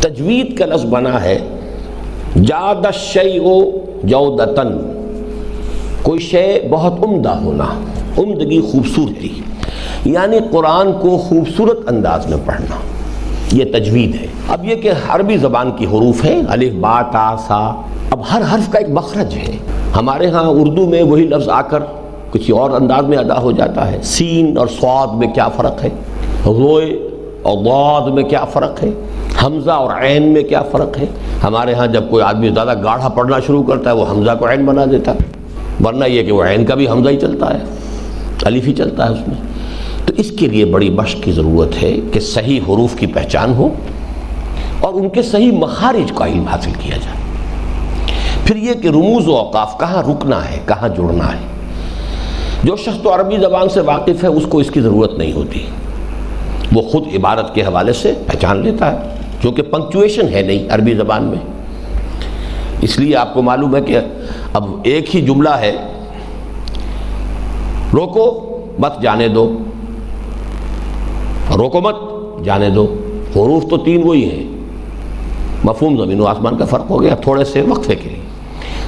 تجوید کا لفظ بنا ہے جاد الشیء جودتن، کوئی شے بہت عمدہ ہونا، عمدگی، خوبصورتی، یعنی قرآن کو خوبصورت انداز میں پڑھنا، یہ تجوید ہے۔ اب یہ کہ عربی زبان کی حروف ہیں الف با تا سا، اب ہر حرف کا ایک مخرج ہے۔ ہمارے ہاں اردو میں وہی لفظ آ کر کچھ اور انداز میں ادا ہو جاتا ہے۔ سین اور صاد میں کیا فرق ہے، روئے اور ضاد میں کیا فرق ہے، حمزہ اور عین میں کیا فرق ہے۔ ہمارے ہاں جب کوئی آدمی زیادہ گاڑھا پڑھنا شروع کرتا ہے وہ حمزہ کو عین بنا دیتا ہے، ورنہ یہ کہ وہ عین کا بھی حمزہ ہی چلتا ہے، الف ہی چلتا ہے اس میں۔ تو اس کے لیے بڑی مشق کی ضرورت ہے کہ صحیح حروف کی پہچان ہو اور ان کے صحیح مخارج کا علم حاصل کیا جائے۔ پھر یہ کہ رموز و اوقاف کہاں رکنا ہے، کہاں جڑنا ہے۔ جو شخص تو عربی زبان سے واقف ہے اس کو اس کی ضرورت نہیں ہوتی، وہ خود عبارت کے حوالے سے پہچان لیتا ہے، کیونکہ پنکچویشن ہے نہیں عربی زبان میں۔ اس لیے آپ کو معلوم ہے کہ اب ایک ہی جملہ ہے، روکو مت جانے دو، روکو مت جانے دو، حروف تو تین وہی ہیں، مفہوم زمین و آسمان کا فرق ہو گیا تھوڑے سے وقفے کے لیے۔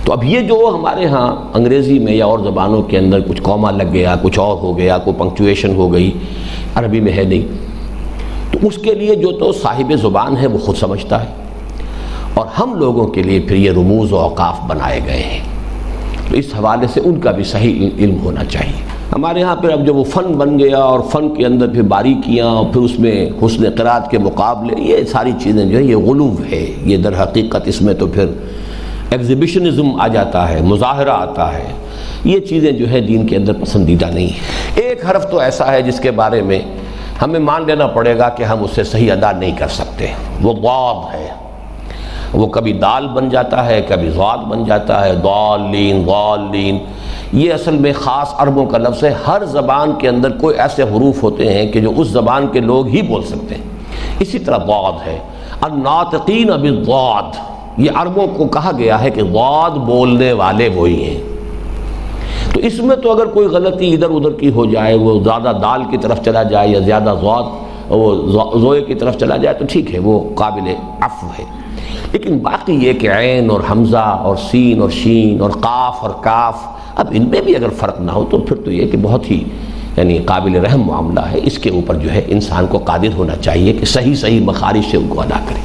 تو اب یہ جو ہمارے ہاں انگریزی میں یا اور زبانوں کے اندر کچھ کوما لگ گیا، کچھ اور ہو گیا، کوئی پنکچویشن ہو گئی، عربی میں ہے نہیں، تو اس کے لیے جو تو صاحب زبان ہے وہ خود سمجھتا ہے، اور ہم لوگوں کے لیے پھر یہ رموز و اوقاف بنائے گئے ہیں، تو اس حوالے سے ان کا بھی صحیح علم ہونا چاہیے۔ ہمارے ہاں پھر اب جب وہ فن بن گیا اور فن کے اندر پھر باریکیاں اور پھر اس میں حسن قرات کے مقابلے، یہ ساری چیزیں جو ہے یہ غلو ہے، یہ در حقیقت اس میں تو پھر ایگزیبیشنزم آ جاتا ہے، مظاہرہ آتا ہے، یہ چیزیں جو ہے دین کے اندر پسندیدہ نہیں ہیں۔ ایک حرف تو ایسا ہے جس کے بارے میں ہمیں مان لینا پڑے گا کہ ہم اسے صحیح ادا نہیں کر سکتے، وہ ضاد ہے۔ وہ کبھی دال بن جاتا ہے، کبھی ضاد بن جاتا ہے، ضالین ضالین، یہ اصل میں خاص عربوں کا لفظ ہے۔ ہر زبان کے اندر کوئی ایسے حروف ہوتے ہیں کہ جو اس زبان کے لوگ ہی بول سکتے ہیں۔ اسی طرح ضاد ہے، الناطقین بالضاد، یہ عربوں کو کہا گیا ہے کہ ضاد بولنے والے وہی ہیں۔ تو اس میں تو اگر کوئی غلطی ادھر ادھر کی ہو جائے، وہ زیادہ دال کی طرف چلا جائے یا زیادہ ضاد وہ زوئے کی طرف چلا جائے تو ٹھیک ہے، وہ قابل عفو ہے۔ لیکن باقی یہ کہ عین اور حمزہ اور سین اور شین اور قاف اور کاف، اب ان میں بھی اگر فرق نہ ہو تو پھر تو یہ کہ بہت ہی یعنی قابل رحم معاملہ ہے۔ اس کے اوپر جو ہے انسان کو قادر ہونا چاہیے کہ صحیح مخارج سے ان کو ادا کرے۔